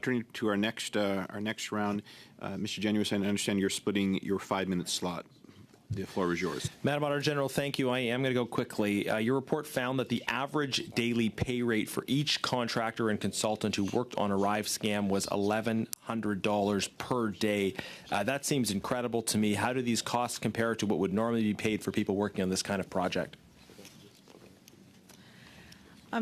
Turning to our next round, Mr. Genuis, I understand you're splitting your 5-minute slot. The floor is yours. Madam Auditor General, thank you. I am going to go quickly. Your report found that the average daily pay rate for each contractor and consultant who worked on Arrive Scam was $1,100 per day. That seems incredible to me. How do these costs compare to what would normally be paid for people working on this kind of project?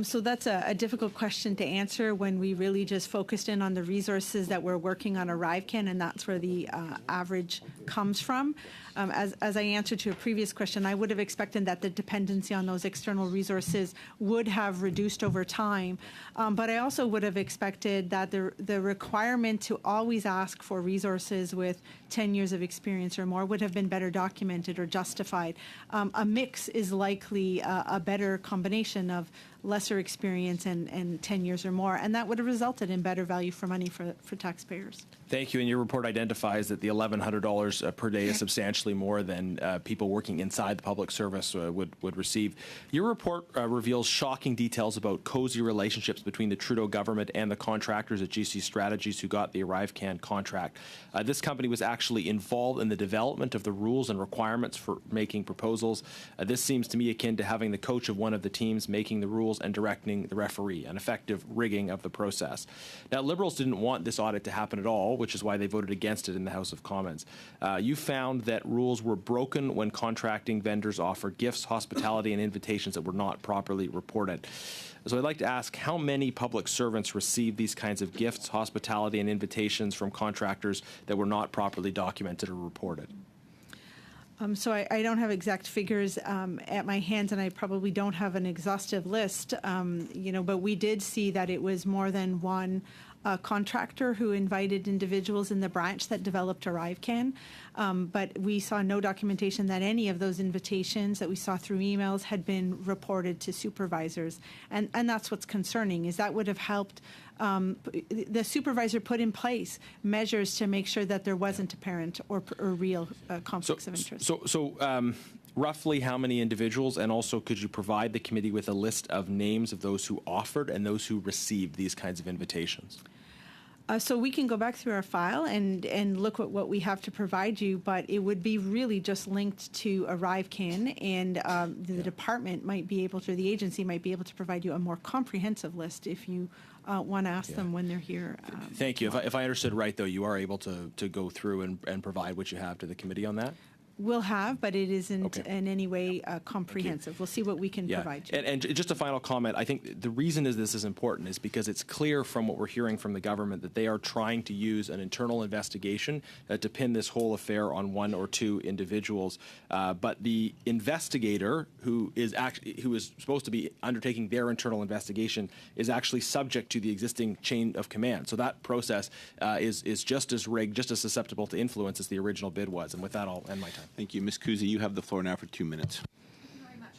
So that's a difficult question to answer when we really just focused in on the resources that we're working on ArriveCan, and that's where the average comes from. As I answered to a previous question, I would have expected that the dependency on those external resources would have reduced over time, but I also would have expected that the requirement to always ask for resources with 10 years of experience or more would have been better documented or justified. A mix is likely a better combination of lesser experience and 10 years or more, and that would have resulted in better value for money for taxpayers. Thank you. And your report identifies that the $1,100 per day is substantially more than people working inside the public service would receive. Your report reveals shocking details about cozy relationships between the Trudeau government and the contractors at GC Strategies who got the ArriveCan contract. This company was actually involved in the development of the rules and requirements for making proposals. This seems to me akin to having the coach of one of the teams making the rules and directing the referee, an effective rigging of the process. Now, Liberals didn't want this audit to happen at all, which is why they voted against it in the House of Commons. You found that rules were broken when contracting vendors offered gifts, hospitality, and invitations that were not properly reported. So I'd like to ask, how many public servants received these kinds of gifts, hospitality, and invitations from contractors that were not properly documented or reported? So I don't have exact figures at my hands, and I probably don't have an exhaustive list, but we did see that it was more than one contractor who invited individuals in the branch that developed ArriveCan, but we saw no documentation that any of those invitations that we saw through emails had been reported to supervisors, and that's what's concerning, is that would have helped the supervisor put in place measures to make sure that there wasn't apparent or real conflicts of interest. So roughly how many individuals, and also could you provide the committee with a list of names of those who offered and those who received these kinds of invitations? So we can go back through our file and look at what we have to provide you, but it would be really just linked to ArriveCan, and the department might be able to, the agency might be able to provide you a more comprehensive list if you want to ask them when they're here. Thank you. If I understood right, though, you are able to go through and provide what you have to the committee on that? Will have, but it isn't in any way comprehensive. We'll see what we can provide you. And just a final comment, I think the reason this is important is because it's clear from what we're hearing from the government that they are trying to use an internal investigation to pin this whole affair on one or two individuals. But the investigator who is supposed to be undertaking their internal investigation is actually subject to the existing chain of command. So that process is just as rigged, just as susceptible to influence as the original bid was. And with that, I'll end my time. Thank you. Ms. Kusi, you have the floor now for 2 minutes.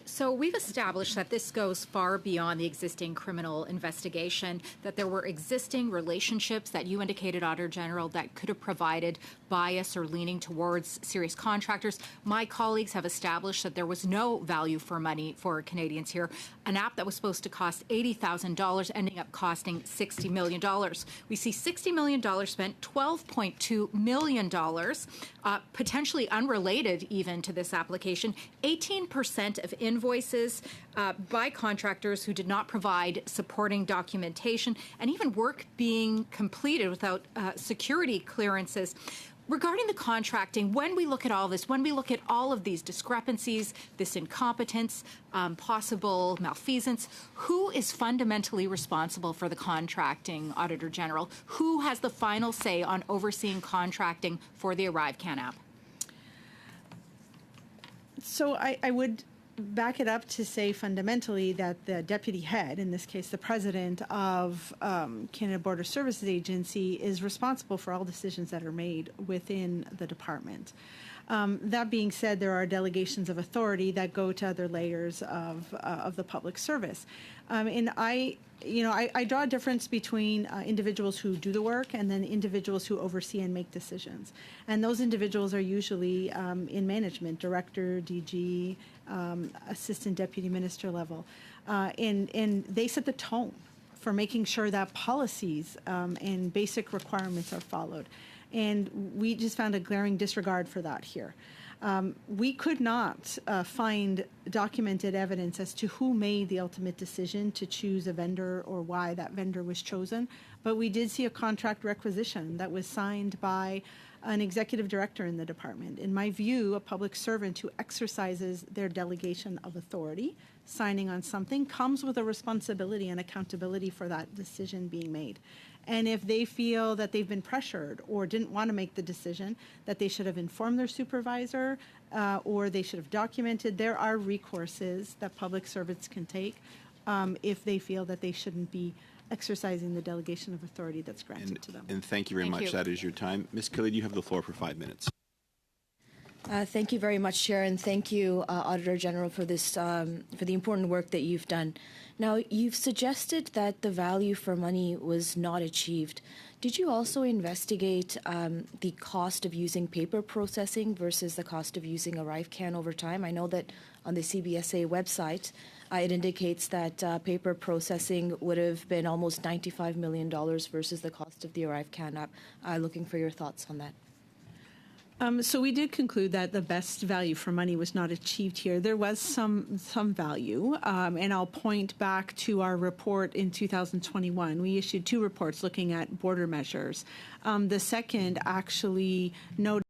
So we've established that this goes far beyond the existing criminal investigation, that there were existing relationships that you indicated, Auditor General, that could have provided bias or leaning towards serious contractors. My colleagues have established that there was no value for money for Canadians here. An app that was supposed to cost $80,000 ending up costing $60 million. We see $60 million spent, $12.2 million, potentially unrelated even to this application, 18% of invoices by contractors who did not provide supporting documentation, and even work being completed without security clearances. Regarding the contracting, when we look at all this, when we look at all of these discrepancies, this incompetence, possible malfeasance, who is fundamentally responsible for the contracting, Auditor General? Who has the final say on overseeing contracting for the ArriveCan app? So I would back it up to say fundamentally that the deputy head, in this case the president of Canada Border Services Agency, is responsible for all decisions that are made within the department. That being said, there are delegations of authority that go to other layers of the public service, and I draw a difference between individuals who do the work and then individuals who oversee and make decisions. And those individuals are usually in management, director, DG, assistant deputy minister level, and they set the tone for making sure that policies and basic requirements are followed. And we just found a glaring disregard for that here. We could not find documented evidence as to who made the ultimate decision to choose a vendor or why that vendor was chosen, but we did see a contract requisition that was signed by an executive director in the department. In my view, a public servant who exercises their delegation of authority, signing on something, comes with a responsibility and accountability for that decision being made. And if they feel that they've been pressured or didn't want to make the decision, that they should have informed their supervisor or they should have documented, there are recourses that public servants can take if they feel that they shouldn't be exercising the delegation of authority that's granted to them. And thank you very Thank much. you. That is your time. Ms. Kelly, you have the floor for 5 minutes. Thank you very much, Chair, and thank you, Auditor General, for this for the important work that you've done. Now, you've suggested that the value for money was not achieved. Did you also investigate the cost of using paper processing versus the cost of using ArriveCAN over time? I know that on the CBSA website, it indicates that paper processing would have been almost $95 million versus the cost of the ArriveCAN app. Looking for your thoughts on that. So we did conclude that the best value for money was not achieved here. There was some value, and I'll point back to our report in 2021. We issued 2 reports looking at border measures. The second actually noted